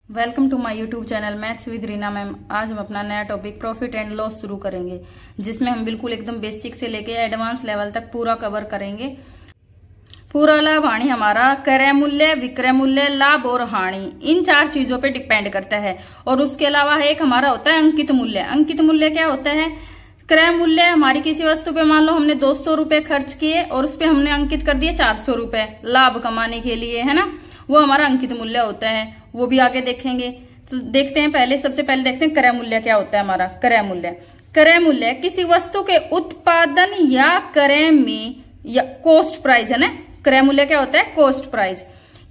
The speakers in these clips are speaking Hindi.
Welcome to my YouTube channel maths with Reena ma'am. आज हम अपना नया टॉपिक प्रॉफिट एंड लॉस शुरू करेंगे, जिसमें हम बिल्कुल एकदम बेसिक से लेके एडवांस लेवल तक पूरा कवर करेंगे। पूरा लाभ हानि हमारा क्रय मूल्य, विक्रय मूल्य, लाभ और हानि इन चार चीजों पे डिपेंड करता है। और उसके अलावा एक हमारा होता है अंकित मूल्य। अंकित मूल्य क्या होता है? क्रय मूल्य हमारी किसी वस्तु पे मान लो हमने 200 रुपए खर्च किए और उस पे हमने अंकित कर दिए 400 रुपए लाभ कमाने के लिए, है ना, वो हमारा अंकित मूल्य होता है। वो भी आगे देखेंगे। तो देखते हैं, सबसे पहले देखते हैं क्रय मूल्य क्या होता है हमारा। क्रय मूल्य, क्रय मूल्य किसी वस्तु के उत्पादन या क्रय में या कॉस्ट प्राइस, है ना। क्रय मूल्य क्या होता है? Cost price.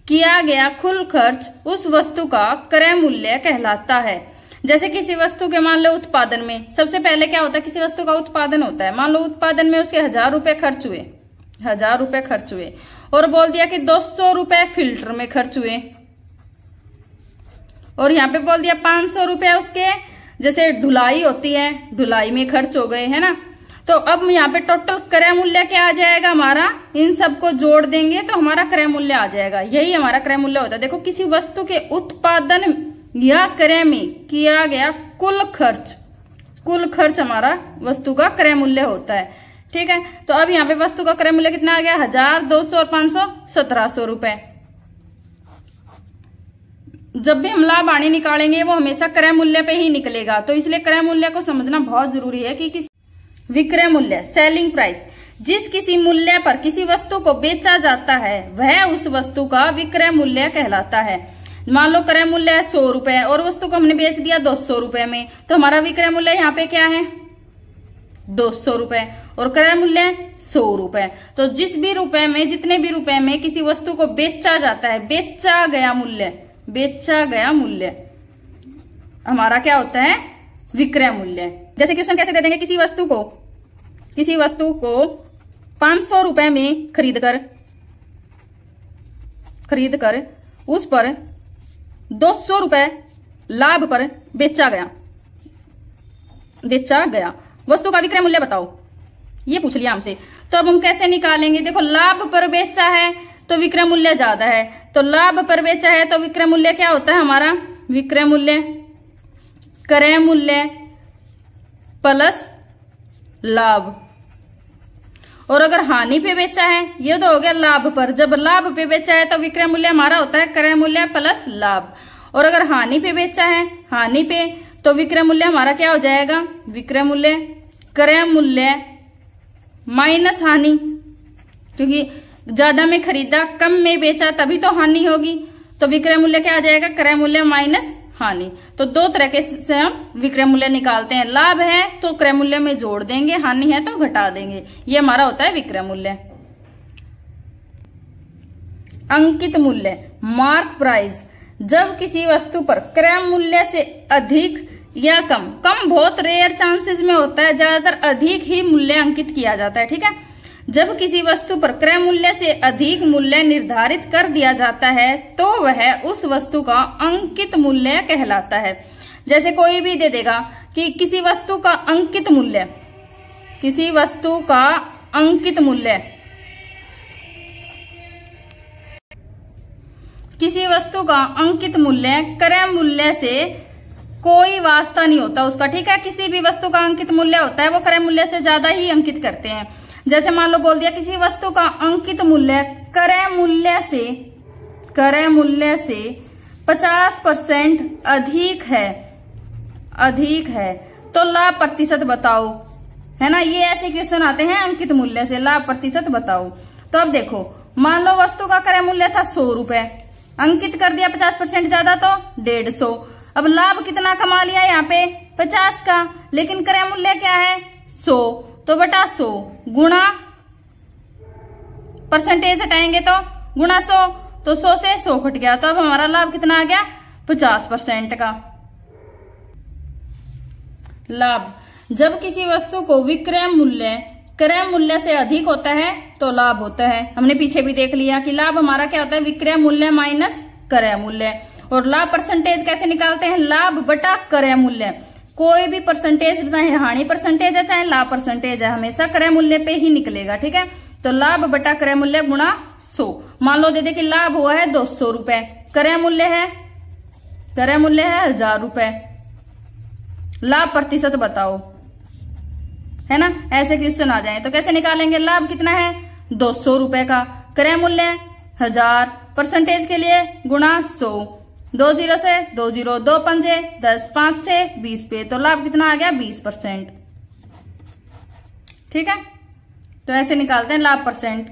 किया गया कुल खर्च उस वस्तु का क्रय मूल्य कहलाता है। जैसे किसी वस्तु के मान लो उत्पादन में सबसे पहले क्या होता है? किसी वस्तु का उत्पादन होता है, मान लो उत्पादन में उसके 1000 रुपए खर्च हुए, 1000 रुपए खर्च हुए और बोल दिया कि 200 रुपए फिल्टर में खर्च हुए और यहाँ पे बोल दिया 500 रुपए उसके जैसे ढुलाई होती है, ढुलाई में खर्च हो गए, है ना। तो अब यहाँ पे टोटल क्रय मूल्य क्या आ जाएगा हमारा? इन सबको जोड़ देंगे तो हमारा क्रय मूल्य आ जाएगा। यही हमारा क्रय मूल्य होता है। देखो, किसी वस्तु के उत्पादन या क्रय में किया गया कुल खर्च, कुल खर्च हमारा वस्तु का क्रय मूल्य होता है। ठीक है, तो अब यहाँ पे वस्तु का क्रय मूल्य कितना आ गया? 1000, 200 और 500, 1700 रुपए। जब भी हम लाभ हानि निकालेंगे वो हमेशा क्रय मूल्य पे ही निकलेगा, तो इसलिए क्रय मूल्य को समझना बहुत जरूरी है कि विक्रय मूल्य, सेलिंग प्राइस, जिस किसी मूल्य पर किसी वस्तु को बेचा जाता है वह उस वस्तु का विक्रय मूल्य कहलाता है। मान लो क्रय मूल्य है 100 रुपए और वस्तु को हमने बेच दिया 200 रुपए में, तो हमारा विक्रय मूल्य यहाँ पे क्या है? 200 रुपए और क्रय मूल्य 100 रुपए। तो जिस भी रुपए में, जितने भी रुपए में किसी वस्तु को बेचा जाता है, बेचा गया मूल्य हमारा क्या होता है? विक्रय मूल्य। जैसे क्वेश्चन कैसे दे देंगे? किसी वस्तु को 500 रुपए में खरीद कर उस पर 200 रुपए लाभ पर बेचा गया, वस्तु का विक्रय मूल्य बताओ, ये पूछ लिया हमसे। तो अब हम कैसे निकालेंगे? देखो, लाभ पर बेचा है तो विक्रय मूल्य ज्यादा है, तो लाभ पर बेचा है तो विक्रय मूल्य क्या होता है हमारा? विक्रय मूल्य क्रय मूल्य प्लस लाभ। और अगर हानि पे बेचा है, ये तो हो गया लाभ पर, जब लाभ पे बेचा है तो विक्रय मूल्य हमारा होता है क्रय मूल्य प्लस लाभ। और अगर हानि पे बेचा है, हानि पे, तो विक्रय मूल्य हमारा क्या हो जाएगा? विक्रय मूल्य क्रय मूल्य माइनस हानि, क्योंकि ज्यादा में खरीदा कम में बेचा तभी तो हानि होगी, तो विक्रय मूल्य क्या आ जाएगा? क्रय मूल्य माइनस हानि। तो दो तरह से हम विक्रय मूल्य निकालते हैं। लाभ है तो क्रय मूल्य में जोड़ देंगे, हानि है तो घटा देंगे। ये हमारा होता है विक्रय मूल्य। अंकित मूल्य, मार्क प्राइस, जब किसी वस्तु पर क्रय मूल्य से अधिक या कम बहुत रेयर चांसेस में होता है, ज्यादातर अधिक ही मूल्य अंकित किया जाता है। ठीक है, जब किसी वस्तु पर क्रय मूल्य से अधिक मूल्य निर्धारित कर दिया जाता है तो वह उस वस्तु का अंकित मूल्य कहलाता है। जैसे कोई भी दे देगा कि किसी वस्तु का अंकित मूल्य, किसी वस्तु का अंकित मूल्य, किसी वस्तु का अंकित मूल्य क्रय मूल्य से कोई वास्ता नहीं होता उसका। ठीक है, किसी भी वस्तु का अंकित मूल्य होता है वो क्रय मूल्य से ज्यादा ही अंकित करते हैं। जैसे मान लो बोल दिया किसी वस्तु का अंकित मूल्य क्रय मूल्य से 50% अधिक है तो लाभ प्रतिशत बताओ, है ना। ये ऐसे क्वेश्चन आते हैं, अंकित मूल्य से लाभ प्रतिशत बताओ। तो अब देखो, मान लो वस्तु का क्रय मूल्य था 100 रुपए, अंकित कर दिया 50% ज्यादा तो 150। अब लाभ कितना कमा लिया यहाँ पे? 50 का, लेकिन क्रय मूल्य क्या है? 100, तो बटा 100 गुणा परसेंटेज हटाएंगे तो गुणा 100, तो 100 से 100 कट गया, तो अब हमारा लाभ कितना आ गया? 50% का लाभ। जब किसी वस्तु को विक्रय मूल्य क्रय मूल्य से अधिक होता है तो लाभ होता है। हमने पीछे भी देख लिया कि लाभ हमारा क्या होता है? विक्रय मूल्य माइनस क्रय मूल्य। और लाभ परसेंटेज कैसे निकालते हैं? लाभ बटा क्रय मूल्य। कोई भी परसेंटेज, चाहे हानि परसेंटेज है चाहे लाभ परसेंटेज है, हमेशा क्रय मूल्य पे ही निकलेगा। ठीक है, तो लाभ बटा क्रय मूल्य गुणा 100। मान लो दे दे कि लाभ हुआ है 200 रुपए, क्रय मूल्य है क्रय मूल्य है 1000 रुपए, लाभ प्रतिशत बताओ, है ना। ऐसे क्वेश्चन आ जाए तो कैसे निकालेंगे, लाभ कितना है 200 रुपए का, क्रय मूल्य 1000, परसेंटेज के लिए गुणा 100, 2 0 से 2 0, 2 पंजे 10, 5 से 20 पे, तो लाभ कितना आ गया 20%। ठीक है, तो ऐसे निकालते हैं लाभ परसेंट।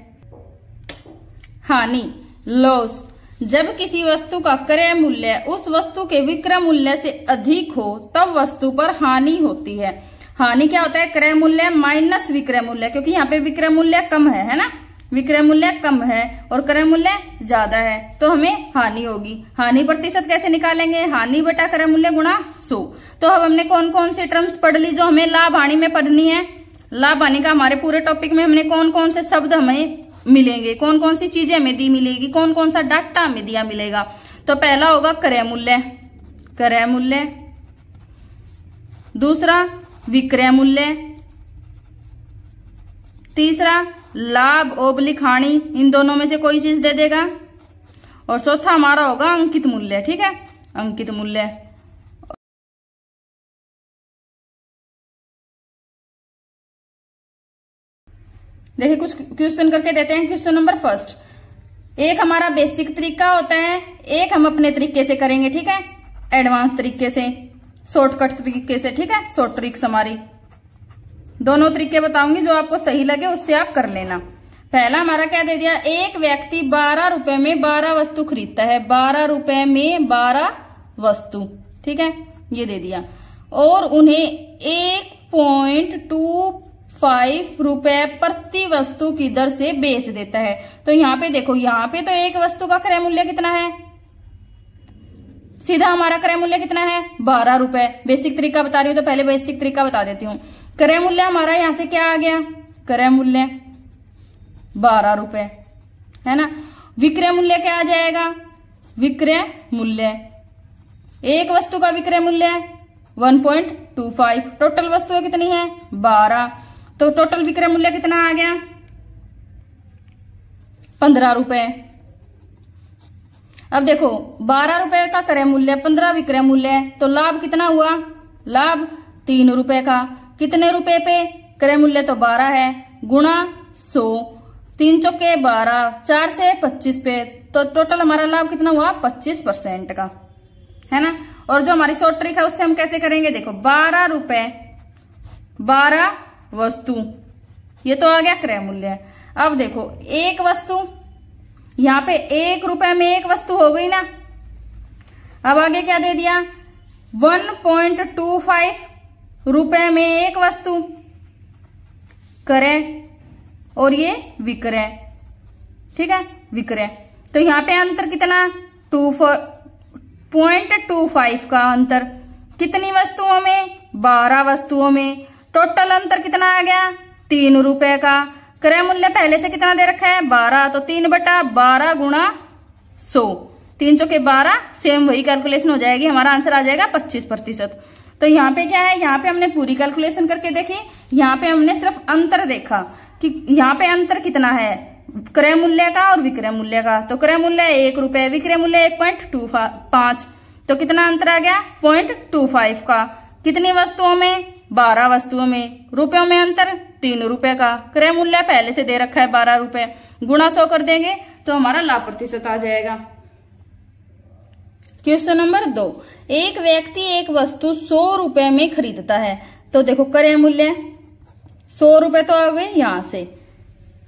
हानि, लॉस, जब किसी वस्तु का क्रय मूल्य उस वस्तु के विक्रय मूल्य से अधिक हो तब वस्तु पर हानि होती है। हानि क्या होता है, क्रय मूल्य माइनस विक्रय मूल्य, क्योंकि यहाँ पे विक्रय मूल्य कम है ना, विक्रय मूल्य कम है और क्रय मूल्य ज्यादा है, तो हमें हानि होगी। हानि प्रतिशत कैसे निकालेंगे, हानि बटा क्रय मूल्य गुणा 100। तो अब हमने कौन कौन सी टर्म्स पढ़ ली जो हमें लाभ हानि में पढ़नी है। लाभ हानि का हमारे पूरे टॉपिक में हमने कौन कौन से शब्द हमें मिलेंगे, कौन कौन सी चीजें हमें दी मिलेगी, कौन कौन सा डाटा हमें दिया मिलेगा। तो पहला होगा क्रय मूल्य, क्रय मूल्य, दूसरा विक्रय मूल्य, तीसरा लाभ ओब्लिक हानि, इन दोनों में से कोई चीज दे देगा, और चौथा हमारा होगा अंकित मूल्य। ठीक है, अंकित मूल्य। देखिए कुछ क्वेश्चन करके देते हैं। क्वेश्चन नंबर फर्स्ट, एक हमारा बेसिक तरीका होता है, एक हम अपने तरीके से करेंगे। ठीक है, एडवांस तरीके से, शॉर्टकट तरीके से। ठीक है, शॉर्ट ट्रिक्स हमारी, दोनों तरीके बताऊंगी, जो आपको सही लगे उससे आप कर लेना। पहला हमारा क्या दे दिया, एक व्यक्ति 12 रुपए में 12 वस्तु खरीदता है, 12 रुपए में 12 वस्तु। ठीक है, ये दे दिया, और उन्हें 1.25 रुपए प्रति वस्तु की दर से बेच देता है। तो यहाँ पे देखो, यहाँ पे तो एक वस्तु का क्रय मूल्य कितना है, सीधा हमारा क्रय मूल्य कितना है 12 रुपए। बेसिक तरीका बता रही हूं तो पहले बेसिक तरीका बता देती हूँ। क्रय मूल्य हमारा यहां से क्या आ गया, क्रय मूल्य 12 रुपए, है ना। विक्रय मूल्य क्या आ जाएगा, विक्रय मूल्य, एक वस्तु का विक्रय मूल्य 1.25, टोटल वस्तुएं कितनी है 12, तो टोटल विक्रय मूल्य कितना आ गया 15 रुपए। अब देखो 12 रुपए का क्रय मूल्य, 15 विक्रय मूल्य, तो लाभ कितना हुआ, लाभ 3 रुपए का। कितने रुपए पे, क्रय मूल्य तो 12 है, गुणा 100, 3 चौके 12, 4 से 25 पे, तो टोटल हमारा लाभ कितना हुआ 25% का, है ना। और जो हमारी शॉर्ट ट्रिक है उससे हम कैसे करेंगे, देखो 12 रुपए 12 वस्तु, ये तो आ गया क्रय मूल्य। अब देखो एक वस्तु, यहाँ पे 1 रुपए में एक वस्तु हो गई ना। अब आगे क्या दे दिया, 1.25 रुपए में एक वस्तु, क्रय, और ये विक्रय। ठीक है, विक्रय। तो यहाँ पे अंतर कितना 2.25 का अंतर, कितनी वस्तुओं में 12 वस्तुओं में, टोटल अंतर कितना आ गया 3 रुपए का। क्रय मूल्य पहले से कितना दे रखा है 12, तो 3/12 गुणा 100, 3 चौके 12, सेम वही कैलकुलेशन हो जाएगी, हमारा आंसर आ जाएगा 25%। तो यहाँ पे क्या है, यहाँ पे हमने पूरी कैलकुलेशन करके देखी, यहाँ पे हमने सिर्फ अंतर देखा कि यहाँ पे अंतर कितना है क्रय मूल्य का और विक्रय मूल्य का। तो क्रय मूल्य 1 रुपए, विक्रय मूल्य 1.25, तो कितना अंतर आ गया 0.25 का। कितनी वस्तुओं में 12 वस्तुओं में, रुपयों में अंतर 3 रुपए का, क्रय मूल्य पहले से दे रखा है 12 रुपए, गुणा 100 कर देंगे तो हमारा लाभ प्रतिशत आ जाएगा। क्वेश्चन नंबर 2, एक व्यक्ति एक वस्तु 100 रुपए में खरीदता है, तो देखो क्रय मूल्य 100 रुपए तो आ गए यहाँ से,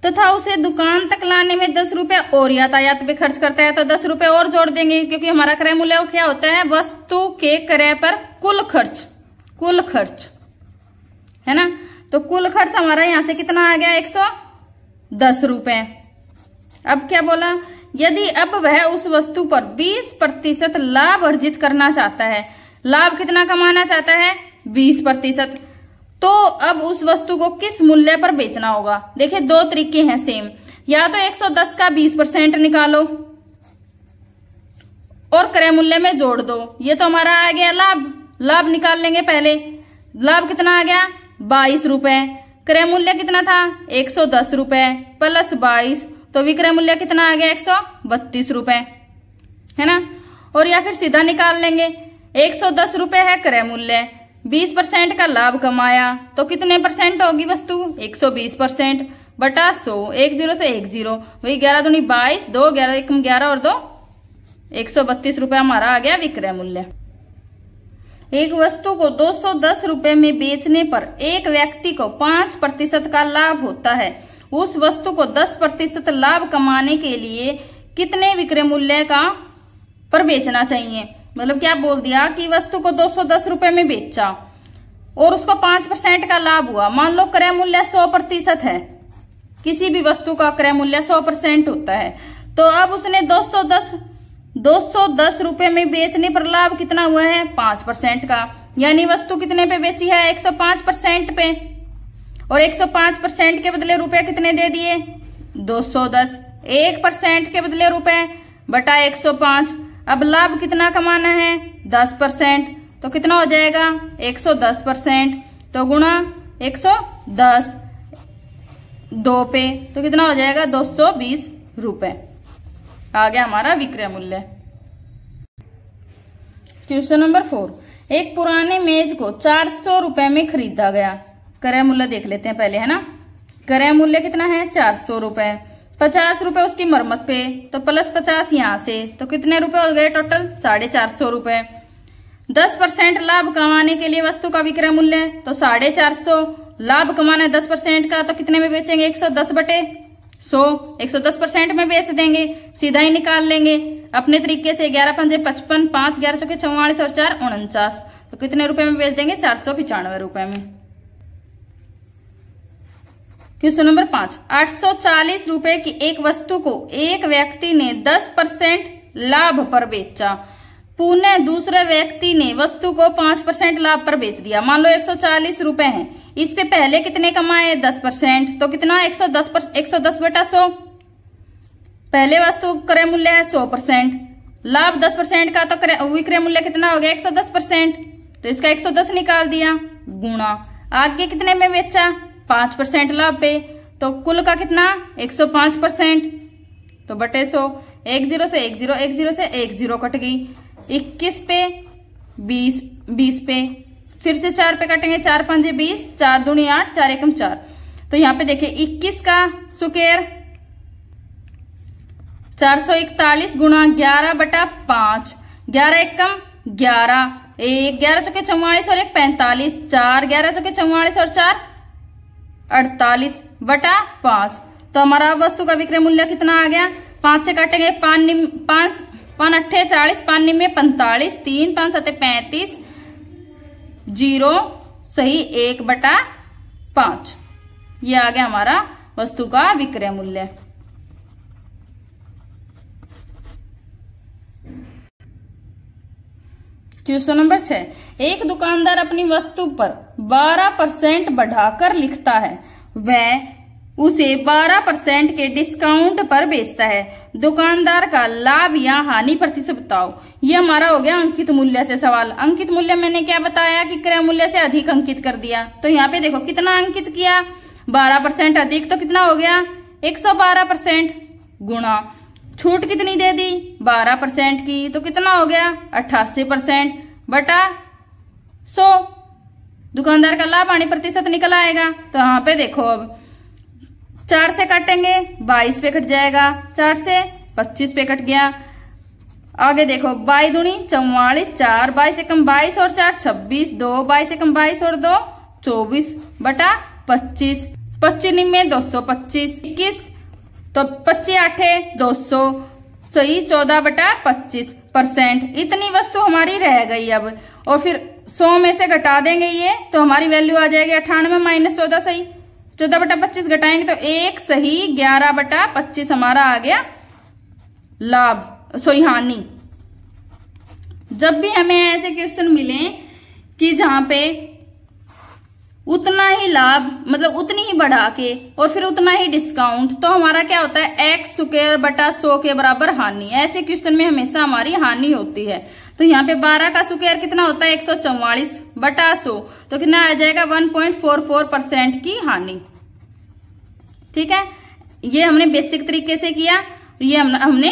तथा उसे दुकान तक लाने में 10 रुपए और यातायात पे खर्च करता है, तो 10 रुपए और जोड़ देंगे, क्योंकि हमारा क्रय मूल्य क्या होता है वस्तु के क्रय पर कुल खर्च, कुल खर्च, है ना। तो कुल खर्च हमारा यहाँ से कितना आ गया 110 रुपए। अब क्या बोला, यदि अब वह उस वस्तु पर 20% लाभ अर्जित करना चाहता है, लाभ कितना कमाना चाहता है 20%, तो अब उस वस्तु को किस मूल्य पर बेचना होगा। देखिए 2 तरीके हैं सेम, या तो 110 का 20% निकालो और क्रय मूल्य में जोड़ दो, ये तो हमारा आ गया लाभ, लाभ निकाल लेंगे पहले। लाभ कितना आ गया 22 रुपए, क्रय मूल्य कितना था 110 रुपए प्लस 22, तो विक्रय मूल्य कितना आ गया 132 रुपए, है ना। और या फिर सीधा निकाल लेंगे। 110 रुपए है क्रय मूल्य, 20% का लाभ कमाया तो कितने परसेंट होगी वस्तु? 120% बटा 100, 10 से 10, वही 11 दूनी 22, 2 11 1 11 और 2 132 रुपए हमारा आ गया विक्रय मूल्य। एक वस्तु को 210 रुपए में बेचने पर एक व्यक्ति को 5% का लाभ होता है। उस वस्तु को 10% लाभ कमाने के लिए कितने विक्रय मूल्य का पर बेचना चाहिए? मतलब क्या बोल दिया कि वस्तु को 210 रुपए में बेचा और उसको 5% का लाभ हुआ। मान लो क्रय मूल्य 100% है, किसी भी वस्तु का क्रय मूल्य 100% होता है, तो अब उसने 210 रुपए में बेचने पर लाभ कितना हुआ है? 5% का। यानी वस्तु कितने पे बेची है? 105% पे, और 105% के बदले रुपए कितने दे दिए? 210। 1% के बदले रुपए बटा 105। अब लाभ कितना कमाना है? 10%, तो कितना हो जाएगा? 110%, तो गुणा 110 2 पे, तो कितना हो जाएगा? 220 रुपए आ गया हमारा विक्रय मूल्य। क्वेश्चन नंबर 4, एक पुराने मेज को 400 रुपए में खरीदा गया। क्रय मूल्य देख लेते हैं पहले, है ना। क्रय मूल्य कितना है? 400 रुपए। 50 रुपए उसकी मरम्मत पे, तो प्लस 50 यहां से, तो कितने रुपए हो गए टोटल? 450 रुपए। 10% लाभ कमाने के लिए वस्तु का विक्रय मूल्य, तो 450। लाभ कमाना है 10% का, तो कितने में बेचेंगे? 110 बटे 100, 110% में बेच देंगे। सीधा ही निकाल लेंगे अपने तरीके से। 11 पंजे 55, 5 11 चौके 44 और 4 49, तो कितने रुपए में बेच देंगे? 495 रुपए में। क्वेश्चन नंबर 5, 840 रुपए की एक वस्तु को एक व्यक्ति ने 10% लाभ पर बेचा। पुनः दूसरे व्यक्ति ने वस्तु को 5% लाभ पर बेच दिया। मान लो 140 रुपए हैं, इस पे पहले कितने कमाए? 10%, तो कितना? 110 बटा 100। पहले वस्तु क्रय मूल्य है 100%, लाभ 10% का, तो विक्रय मूल्य कितना हो गया? 110%, तो इसका 110 निकाल दिया, गुणा आगे कितने में बेचा? 5% लाभ पे, तो कुल का कितना? 105%, तो बटे 100। 10 से 10 से 10 कट गई। 21 पे 20 पे, फिर से 4 पे कटेंगे। 4 पंजे 20, 4 दूनी 8, 4 एकम 4, तो यहाँ पे देखिए 21 का सुकेर 441 गुणा 11 बटा 5, 11 एकम 11, 11 चौके 44 और 1 45, 4 11 चौके 44 और 4 48 बटा 5, तो हमारा वस्तु का विक्रय मूल्य कितना आ गया? 5 से काटेंगे 5 अट्ठे 40, 5 निम्मे 45, 3 5 सते 35, 0 सही 1 बटा 5। ये आ गया हमारा वस्तु का विक्रय मूल्य। क्वेश्चन नंबर 6, एक दुकानदार अपनी वस्तु पर 12% बढ़ाकर लिखता है, वह उसे 12% के डिस्काउंट पर बेचता है। दुकानदार का लाभ या हानि प्रतिशत बताओ। ये हमारा हो गया अंकित मूल्य से सवाल। अंकित मूल्य मैंने क्या बताया कि क्रय मूल्य से अधिक अंकित कर दिया, तो यहाँ पे देखो कितना अंकित किया? 12% अधिक, तो कितना हो गया? 112%, गुणा छूट कितनी दे दी? 12% की, तो कितना हो गया? 88% बटा 100। दुकानदार का लाभ हानि प्रतिशत निकल आएगा। तो यहाँ पे देखो अब 4 से काटेंगे 22 पे कट जाएगा, 4 से 25 पे कट गया। आगे देखो 22 दूनी 44, 4 22 एकम 22 और 4 26, 2 22 एकम 22 और 2 24 बटा 25, 25 निम्मे 225, 21 तो 25 आठे 200 सही 14 बटा 25%। इतनी वस्तु हमारी रह गई अब, और फिर 100 में से घटा देंगे ये, तो हमारी वैल्यू आ जाएगी 98 माइनस 14 सही 14 बटा 25 घटाएंगे तो 1 सही 11 बटा 25 हमारा आ गया लाभ, सॉरी हानि। जब भी हमें ऐसे क्वेश्चन मिले कि जहां पे उतना ही लाभ मतलब उतनी ही बढ़ा के और फिर उतना ही डिस्काउंट, तो हमारा क्या होता है x स्क्वायर बटा 100 के बराबर हानि। ऐसे क्वेश्चन में हमेशा हमारी हानि होती है। तो यहाँ पे 12 का स्क्वायर कितना होता है 144 बटा 100, तो कितना आ जाएगा 1.44% की हानि। ठीक है, ये हमने बेसिक तरीके से किया, ये हमने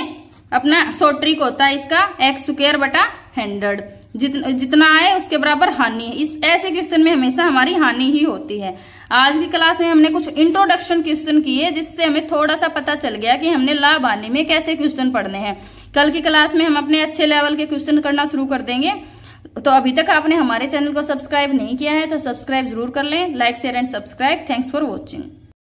अपना शॉर्ट ट्रिक होता है इसका x² बटा 100, जितना आए उसके बराबर हानि है। इस ऐसे क्वेश्चन में हमेशा हमारी हानि ही होती है। आज की क्लास में हमने कुछ इंट्रोडक्शन क्वेश्चन किए, जिससे हमें थोड़ा सा पता चल गया कि हमने लाभ हानि में कैसे क्वेश्चन पढ़ने हैं। कल की क्लास में हम अपने अच्छे लेवल के क्वेश्चन करना शुरू कर देंगे। तो अभी तक आपने हमारे चैनल को सब्सक्राइब नहीं किया है तो सब्सक्राइब जरूर कर लें। Like share and subscribe. Thanks for watching.